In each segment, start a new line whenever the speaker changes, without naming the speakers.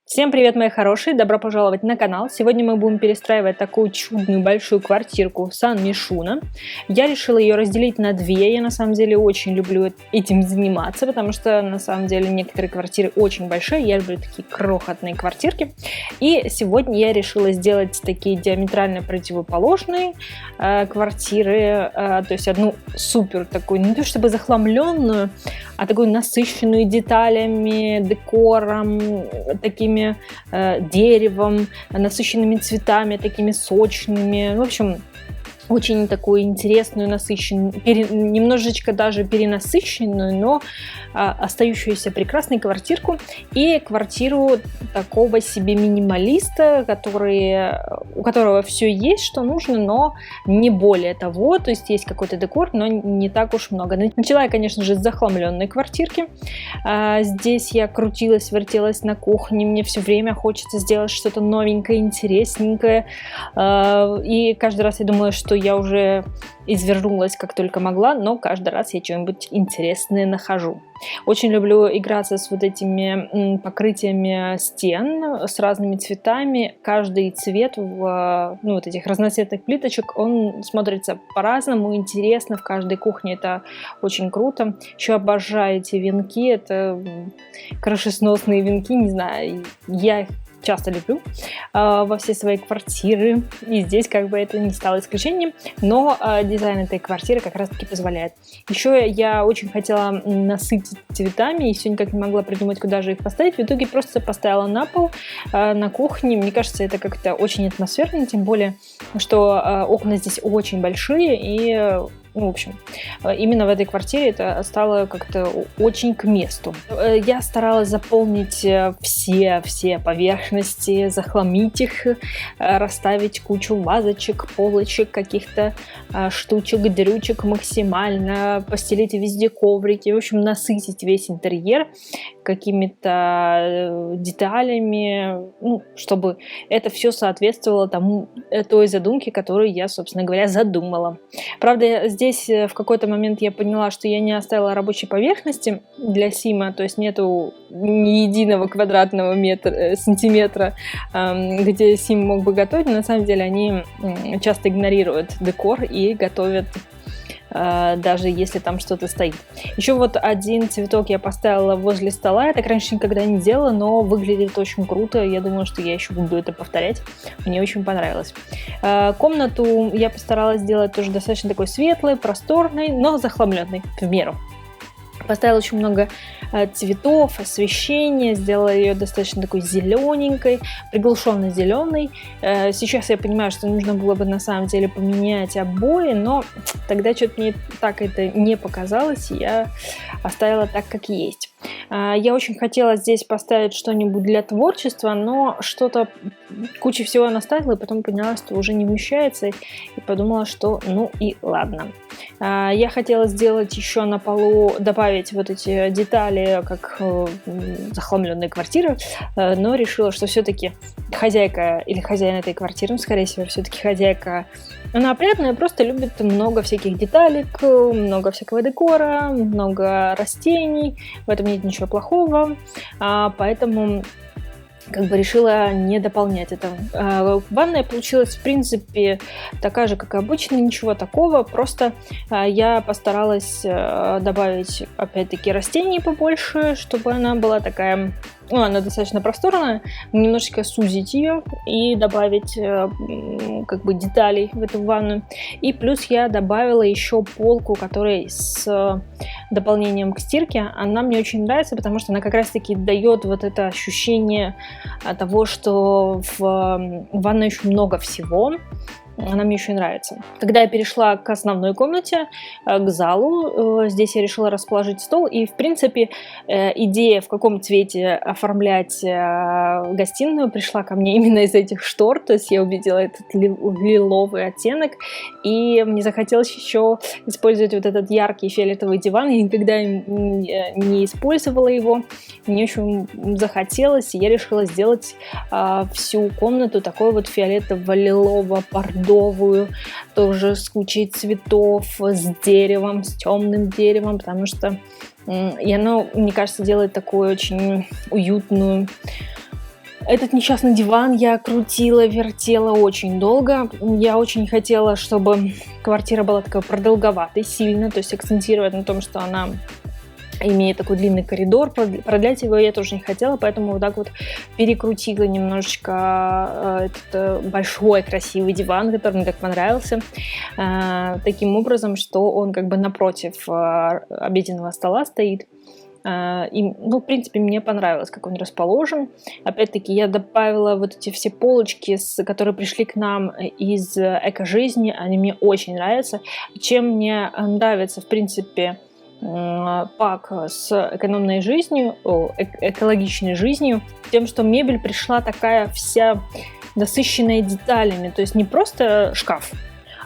Всем привет, мои хорошие! Добро пожаловать на канал! Сегодня мы будем перестраивать такую чудную большую квартирку Сан-Мишуна. Я решила ее разделить на две. Я на самом деле очень люблю этим заниматься, потому что на самом деле некоторые квартиры очень большие. Я люблю такие крохотные квартирки. И сегодня я решила сделать такие диаметрально противоположные квартиры. То есть одну супер такую, не то чтобы захламленную, а такую насыщенную деталями, декором, такими деревом, насыщенными цветами, такими сочными. В общем, очень такую интересную, насыщенную, немножечко даже перенасыщенную, но остающуюся прекрасной квартирку. И квартиру такого себе минималиста, у которого все есть, что нужно, но не более того. То есть есть какой-то декор, но не так уж много. Начала я, конечно же, с захламленной квартирки. Здесь я крутилась, вертелась на кухне. Мне все время хочется сделать что-то новенькое, интересненькое. И каждый раз я думала, что я уже извернулась как только могла, но каждый раз я что-нибудь интересное нахожу. Очень люблю играться с вот этими покрытиями стен, с разными цветами. Каждый цвет вот этих разноцветных плиточек, он смотрится по-разному, интересно. В каждой кухне это очень круто. Еще обожаю эти венки, это крышесносные венки, не знаю, я их часто люблю во все свои квартиры, и здесь как бы это не стало исключением, но дизайн этой квартиры как раз таки позволяет. Еще я очень хотела насытить цветами и все никак не могла придумать, куда же их поставить. В итоге просто поставила на пол, на кухне. Мне кажется, это как-то очень атмосферно, тем более, что окна здесь очень большие, и в общем, именно в этой квартире это стало как-то очень к месту. Я старалась заполнить все поверхности, захламить их, расставить кучу вазочек, полочек, каких-то штучек, дрючек максимально, постелить везде коврики, в общем, насытить весь интерьер какими-то деталями, чтобы это все соответствовало той задумке, которую я, собственно говоря, задумала. Правда, здесь в какой-то момент я поняла, что я не оставила рабочей поверхности для Сима, то есть нету ни единого квадратного сантиметра, где Сим мог бы готовить. На самом деле они часто игнорируют декор и готовят даже если там что-то стоит. Еще вот один цветок я поставила возле стола. Я так раньше никогда не делала, но выглядит очень круто. Я думаю, что я еще буду это повторять. Мне очень понравилось. Комнату я постаралась сделать тоже достаточно такой светлой, просторной, но захламленной в меру. Поставила очень много цветов, освещения, сделала ее достаточно такой зелененькой, приглушенно зеленой. Сейчас я понимаю, что нужно было бы на самом деле поменять обои, но тогда что-то мне так это не показалось, и я оставила так, как есть. Я очень хотела здесь поставить что-нибудь для творчества, но куча всего наставила, и потом поняла, что уже не вмещается, и подумала, что ну и ладно. Я хотела сделать еще на полу, добавить вот эти детали, как захламленные квартиры, но решила, что все-таки хозяйка или хозяин этой квартиры, скорее всего, все-таки хозяйка, она опрятная, просто любит много всяких деталек, много всякого декора, много растений, в этом нет ничего плохого, поэтому как бы решила не дополнять это. Ванная получилась, в принципе, такая же, как и обычно, ничего такого, просто я постаралась добавить, опять-таки, растений побольше, чтобы она была такая, она достаточно просторная, немножечко сузить ее и добавить как бы деталей в эту ванну. И плюс я добавила еще полку, которая с дополнением к стирке. Она мне очень нравится, потому что она как раз-таки дает вот это ощущение того, что в ванной еще много всего. Она мне очень нравится. Когда я перешла к основной комнате, к залу, здесь я решила расположить стол. И, в принципе, идея, в каком цвете оформлять гостиную, пришла ко мне именно из этих штор. То есть я увидела этот лиловый оттенок. И мне захотелось еще использовать вот этот яркий фиолетовый диван. Я никогда не использовала его. Мне очень захотелось, и я решила сделать всю комнату такой вот фиолетово-лилово-бордовую, тоже с кучей цветов, с деревом, с темным деревом, потому что и оно, мне кажется, делает такую очень уютную Этот несчастный диван я крутила, вертела очень долго. Я очень хотела, чтобы квартира была такая продолговатой сильно, то есть акцентировать на том, что она имеет такой длинный коридор, продлять его я тоже не хотела, поэтому вот так вот перекрутила немножечко этот большой красивый диван, который мне так понравился, таким образом, что он как бы напротив обеденного стола стоит. И, ну, в принципе, мне понравилось, как он расположен. Опять-таки, я добавила вот эти все полочки, которые пришли к нам из эко-жизни. Они мне очень нравятся. Чем мне нравится, в принципе, пак с экономной жизнью, экологичной жизнью, тем, что мебель пришла такая вся насыщенная деталями. То есть не просто шкаф,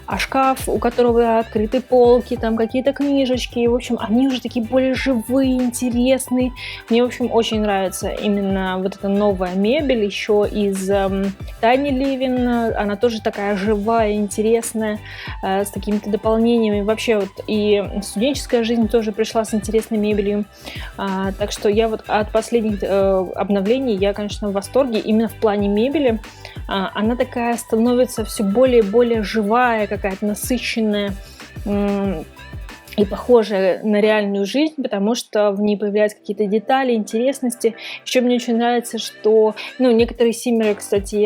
а шкаф, у которого открыты полки, там какие-то книжечки, в общем, они уже такие более живые, интересные. Мне, в общем, очень нравится именно вот эта новая мебель, еще из Tiny Living, она тоже такая живая, интересная, с какими-то дополнениями. Вообще вот и студенческая жизнь тоже пришла с интересной мебелью, так что я вот от последних обновлений, я, конечно, в восторге именно в плане мебели. Она такая становится все более и более живая, какая-то насыщенная и похожая на реальную жизнь, потому что в ней появляются какие-то детали, интересности. Еще мне очень нравится, что, ну, некоторые симмеры, кстати,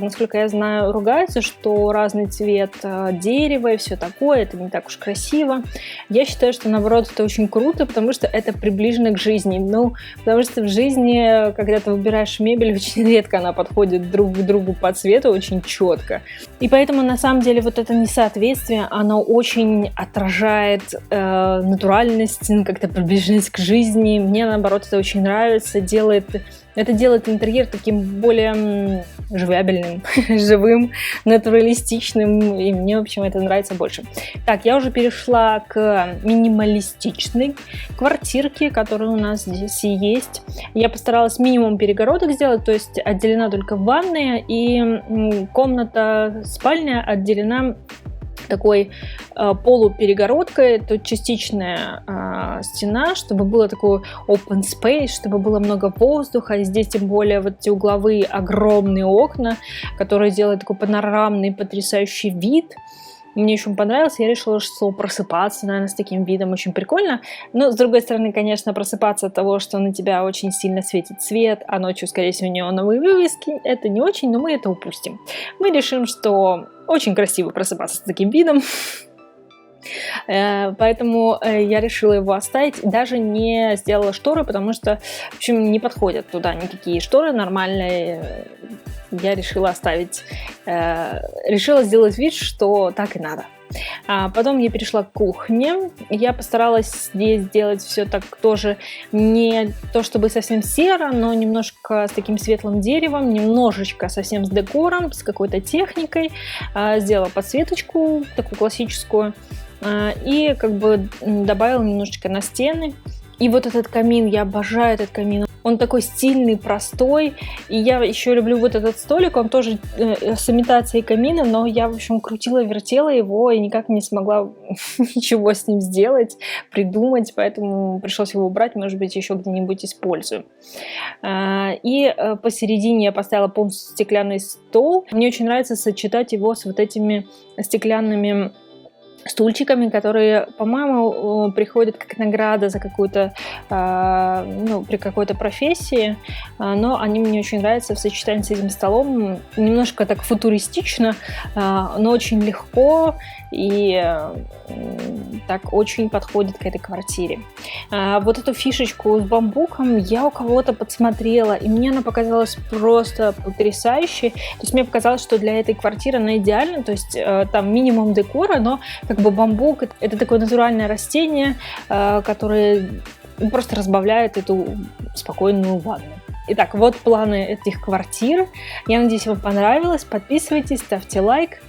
насколько я знаю, ругаются, что разный цвет дерева и все такое, это не так уж красиво. Я считаю, что, наоборот, это очень круто, потому что это приближено к жизни. Ну, потому что в жизни, когда ты выбираешь мебель, очень редко она подходит друг к другу по цвету, очень четко. И поэтому, на самом деле, вот это несоответствие, оно очень отражает натуральность, как-то приближенность к жизни. Мне, наоборот, это очень нравится. Это делает интерьер таким более живабельным, живым, натуралистичным. И мне, в общем, это нравится больше. Так, я уже перешла к минималистичной квартирке, которая у нас здесь есть. Я постаралась минимум перегородок сделать, то есть отделена только ванная, и комната, спальня отделена такой полуперегородкой, то частичная стена, чтобы было такой open space, чтобы было много воздуха. И здесь тем более вот эти угловые огромные окна, которые делают такой панорамный потрясающий вид. Мне очень понравилось, я решила, что просыпаться, наверное, с таким видом очень прикольно. Но, с другой стороны, конечно, просыпаться от того, что на тебя очень сильно светит свет, а ночью, скорее всего, неоновые вывески, это не очень, но мы это упустим. Мы решим, что очень красиво просыпаться с таким видом. Поэтому я решила его оставить, даже не сделала шторы, потому что, в общем, не подходят туда никакие шторы нормальные. Я решила оставить, решила сделать вид, что так и надо. Потом я перешла к кухне. Я постаралась здесь сделать все так тоже не то чтобы совсем серо, но немножко с таким светлым деревом, немножечко совсем с декором, с какой-то техникой. Сделала подсветочку такую классическую и как бы добавила немножечко на стены. И вот этот камин, я обожаю этот камин. Он такой стильный, простой. И я еще люблю вот этот столик. Он тоже с имитацией камина, но я, в общем, крутила-вертела его и никак не смогла ничего с ним сделать, придумать. Поэтому пришлось его убрать, может быть, еще где-нибудь использую. И посередине я поставила полностью стеклянный стол. Мне очень нравится сочетать его с вот этими стеклянными стульчиками, которые, по-моему, приходят как награда за какую-то, при какой-то профессии, но они мне очень нравятся в сочетании с этим столом. Немножко так футуристично, но очень легко и так очень подходит к этой квартире. Вот эту фишечку с бамбуком я у кого-то подсмотрела, и мне она показалась просто потрясающей. То есть мне показалось, что для этой квартиры она идеальна, то есть там минимум декора, но как бы бамбук — это такое натуральное растение, которое просто разбавляет эту спокойную ванну. Итак, вот планы этих квартир. Я надеюсь, вам понравилось. Подписывайтесь, ставьте лайк.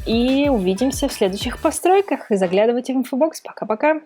И увидимся в следующих постройках. И заглядывайте в инфобокс. Пока-пока.